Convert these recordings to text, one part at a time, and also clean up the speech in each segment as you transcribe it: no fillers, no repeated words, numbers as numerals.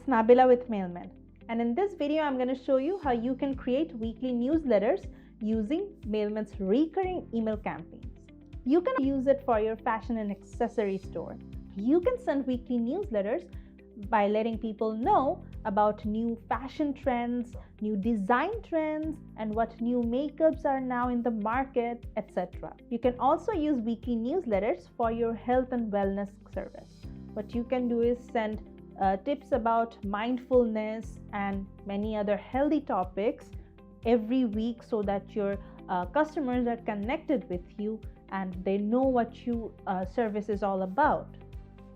Nabila with Mailman, and in this video I'm going to show you how you can create weekly newsletters using Mailman's recurring email campaigns. You can use it for your fashion and accessory store. You can send weekly newsletters by letting people know about new fashion trends, new design trends, and what new makeups are now in the market, etc. You can also use weekly newsletters for your health and wellness service. What you can do is send tips about mindfulness and many other healthy topics every week so that your customers are connected with you and they know what your service is all about.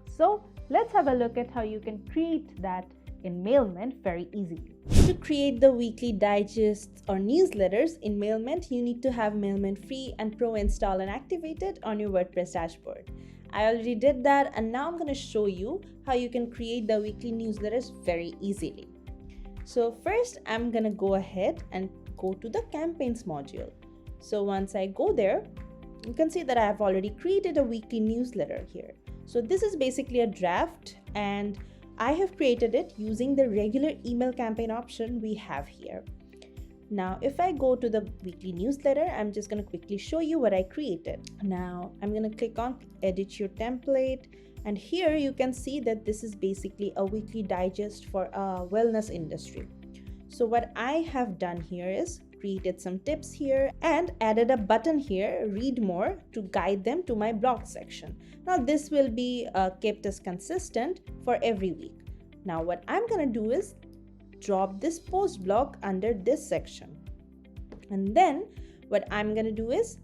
So let's have a look at how you can create that in Mailman very easily. To create the weekly digests or newsletters in Mailman, you need to have Mailman Free and Pro installed and activated on your WordPress dashboard. I already did that, and now I'm going to show you how you can create the weekly newsletters very easily. So first, I'm going to go ahead and go to the campaigns module. So once I go there, you can see that I have already created a weekly newsletter here. So this is basically a draft, and I have created it using the regular email campaign option we have here. Now, if I go to the weekly newsletter, I'm just going to quickly show you what I created. Now, I'm going to click on edit your template, and here you can see that this is basically a weekly digest for a wellness industry. So what I have done here is created some tips here and added a button here, read more, to guide them to my blog section. Now this will be kept as consistent for every week. Now what I'm going to do is drop this post blog under this section, and then what I'm going to do is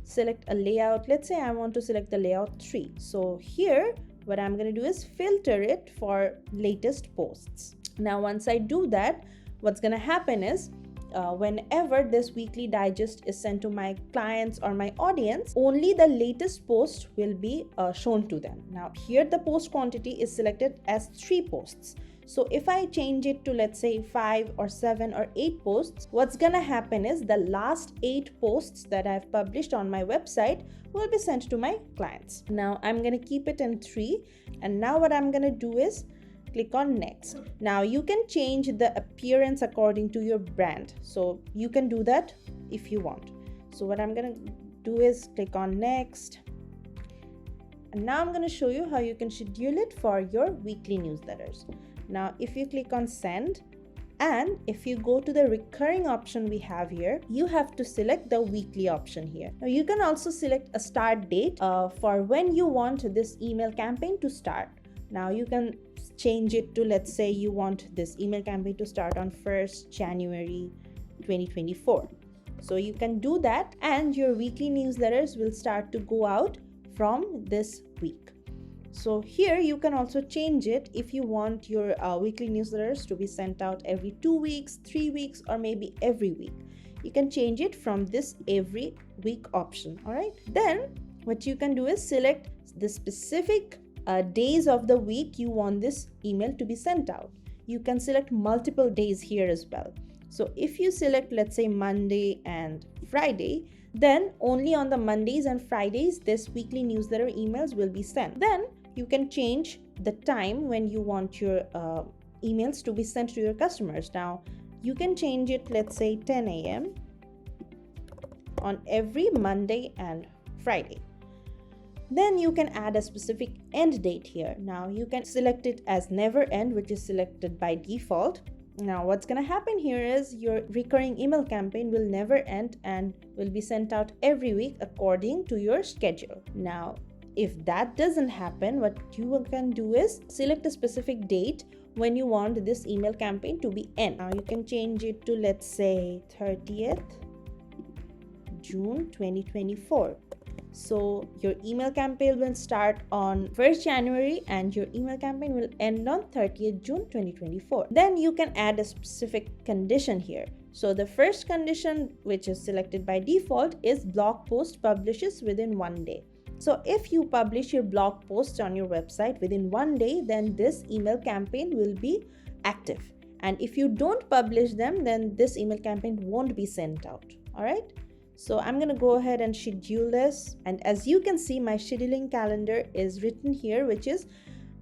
select a layout. Let's say I want to select the layout 3. So here what I'm going to do is filter it for latest posts. Now once I do that, what's going to happen is whenever this weekly digest is sent to my clients or my audience, only the latest post will be shown to them. Now here the post quantity is selected as 3 posts. So if I change it to, let's say, 5 or 7 or 8 posts, what's gonna happen is the last 8 posts that I've published on my website will be sent to my clients. Now I'm gonna keep it in 3, and now what I'm gonna do is click on next. Now you can change the appearance according to your brand, so you can do that if you want. So what I'm gonna do is click on next, and now I'm going to show you how you can schedule it for your weekly newsletters. Now if you click on send, and if you go to the recurring option we have here, you have to select the weekly option here. Now you can also select a start date for when you want this email campaign to start. Now you can change it to, let's say you want this email campaign to start on 1st January 2024. So you can do that, and your weekly newsletters will start to go out from this week. So here you can also change it if you want your weekly newsletters to be sent out every 2 weeks, 3 weeks, or maybe every week. You can change it from this every week option. All right. Then what you can do is select the specific days of the week you want this email to be sent out. You can select multiple days here as well. So if you select, let's say, Monday and Friday, then only on the Mondays and Fridays this weekly newsletter emails will be sent. Then you can change the time when you want your emails to be sent to your customers. Now you can change it, let's say 10 a.m. on every Monday and Friday. Then you can add a specific end date here. Now you can select it as never end, which is selected by default. Now what's going to happen here is your recurring email campaign will never end and will be sent out every week according to your schedule. Now if that doesn't happen, what you can do is select a specific date when you want this email campaign to be end. Now you can change it to, let's say, 30th June 2024. So your email campaign will start on 1st January and your email campaign will end on 30th June 2024. Then you can add a specific condition here. So the first condition, which is selected by default, is blog post publishes within 1 day. So if you publish your blog posts on your website within 1 day, then this email campaign will be active. And if you don't publish them, then this email campaign won't be sent out. All right. So I'm going to go ahead and schedule this. And as you can see, my scheduling calendar is written here, which is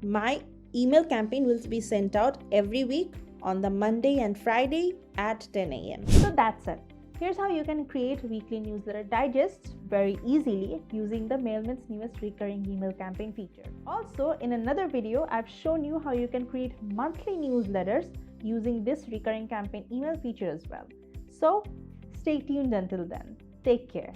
my email campaign will be sent out every week on the Monday and Friday at 10 a.m. So that's it. Here's how you can create weekly newsletter digests very easily using the Mailman's newest recurring email campaign feature. Also, in another video, I've shown you how you can create monthly newsletters using this recurring campaign email feature as well. So stay tuned until then. Take care.